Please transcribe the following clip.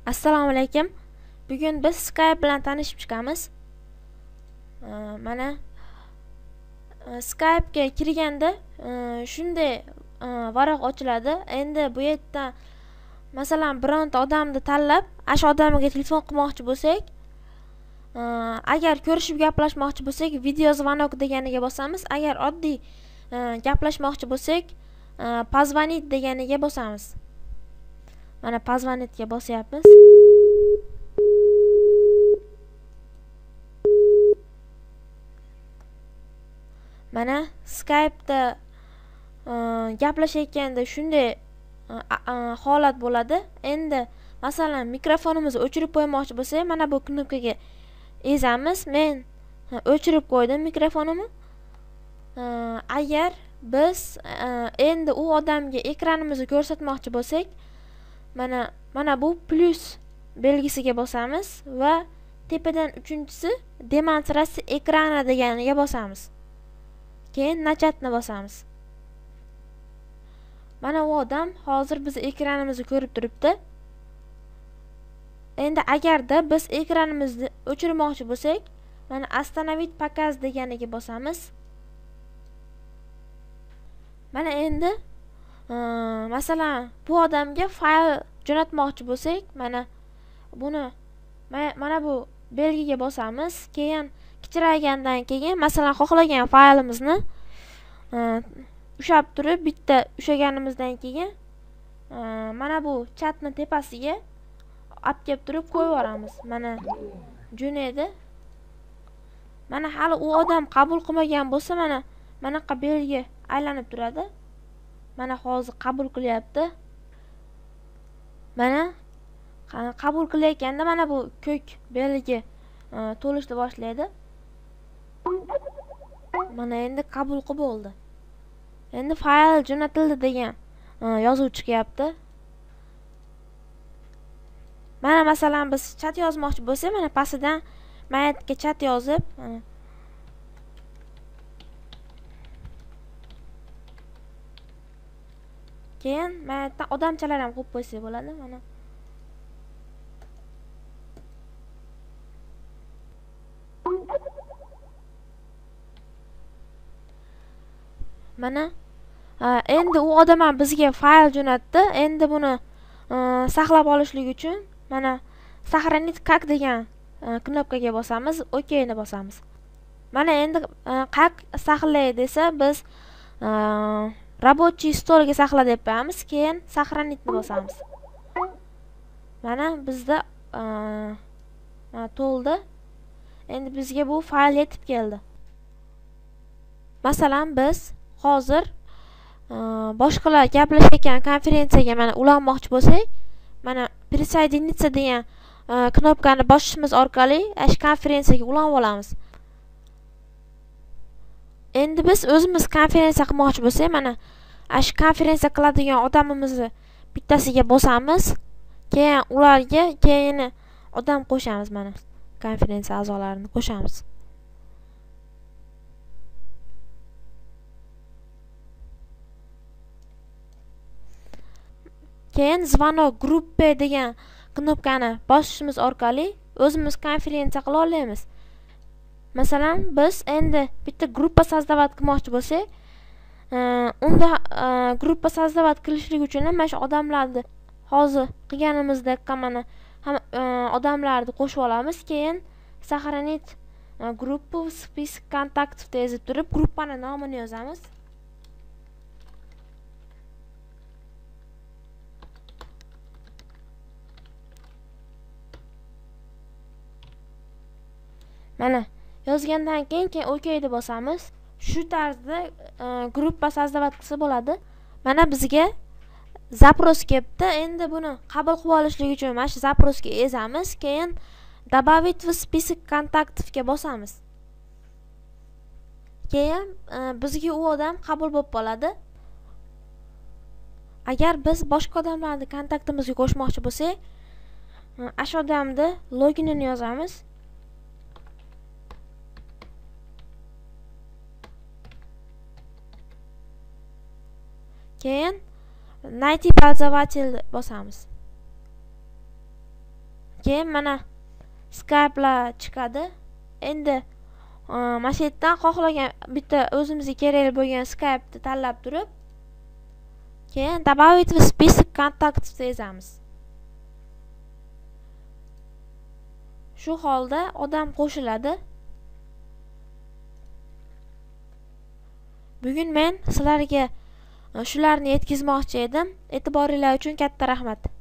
Assalomu alaykum. Bugun biz Skype bilan tanishib chiqamiz. Mana Skype ga kirganda shunday varaq ochiladi. Endi bu yerda masalan bironta odamni tanlab, o'sha odamga telefon qilmoqchi bo'lsak, agar ko'rishib gaplashmoqchi bo'lsak, video звонок deganiga bosamiz. Agar oddiy gaplashmoqchi bo'lsak, позвонить deganiga bosamiz. Mana позвонitga bosyapmiz. Mana Skype'da gaplashayotganda shunday holat bo'ladi. Endi masalan mikrofonimizni o'chirib qo'ymoqchi bo'lsak, mana bu knopkaga ezamiz. Men o'chirib qo'ydim mikrofonimni. Agar biz endi u odamga ekranimizni ko'rsatmoqchi bo'lsak, mana bu plus belgisiga bosamiz va tepadan uchinchisi demonstratsiya ekrani deganiga bosamiz. Keyin nachatni bosamiz. Mana u odam hozir biz ekranimizni ko'rib turibdi. Endi agarda biz ekranimizni o'chirmoqchi bo'lsak, mana остановить показ deganiga bosamiz. Mana endi masalan bu odamga fayl jo'natmoqchi bo'lsak, mana bu belgiga bosamiz. Keyin kichiragandan keyin masalan xohlagan faylimizni ushab turib bitta ushaganimizdan keyin mana bu chatni tepasiga olib kelib turib qo'yib yuboramiz. Mana jo'naydi. Mana hali u odam qabul qilmagan bo'lsa, manaqa belgi aylanib turadi. Mana hozir qabul qilyapti. Mana qabul qilayotganda mana bu ko'k belgi to'lishni boshlaydi. Mana endi qabul qilib bo'ldi. Endi fayl jo'natildi degan yozuv chiqyapti. Mana masalan biz chat yozmoqchi bo'lsak, mana pastidan mayatga chat yozib, keyin mayatdan odamchalar ham qo'yib qo'ysak bo'ladi. Mana endi u odam ham bizga fayl jo'natdi. Endi buni saqlab olishlik uchun mana сохранить как degan knopkaga bosamiz, OK ni bosamiz. Mana endi как saqlay desa, biz рабочий stolga saqla deb qo'yamiz, keyin сохранить ni bosamiz. Mana bizda to'ldi. Endi bizga bu fayl yetib keldi. Masalan biz hozir boshqalar gaplashayotgan konferensiyaga mana ulanmoqchi bo'lsak, mana присоединиться degan knopkani bosishimiz orqali ash konferensiyaga ulanib olamiz. Endi biz o'zimiz konferensiya qilmoqchi bo'lsak, mana ash konferensiya qiladigan odamimizni bittasiga bosamiz, keyin ularga keyin odam qo'shamiz. Mana konferensiya a'zolarini qo'shamiz. Keyin звонок группе degan knopkani bosishimiz orqali o'zimiz konferensiya qila olamiz. Masalan, biz endi bitta gruppa создавать qilmoqchi bo'lsak, unda gruppa создавать qilishlik uchun mana shu odamlarni hozir qilganimizdek mana odamlarni qo'shib olamiz. Keyin сохранить группу в список контактов yozib turib, gruppani nomini yozamiz. Mana yozgandan keyin OK deb bosamiz. Shu tarzda gruppa создавать qilsa bo'ladi. Mana bizga zaпрос kelibdi. Endi buni qabul qilib olishlik uchun mana shu zaprosga ezamiz, keyin добавить в список контактов ga bosamiz. Keyin bizga u odam qabul bo'lib qoladi. Agar biz boshqa odamlarni kontaktimizga qo'shmoqchi bo'lsak, shu odamni loginini yozamiz. Keyin найти пользователь bosamiz. keyin mana Skype'lar chiqadi. Endi mana shu yerdan xohlagan bitta o'zimizga kerak bo'lgan Skype'ni tanlab turib, keyin добавить в список kontaktov yozamiz. Shu holda odam qo'shiladi. Bugun men sizlarga shularni yetkazmoqchi edim. E'tiboringiz uchun katta rahmat.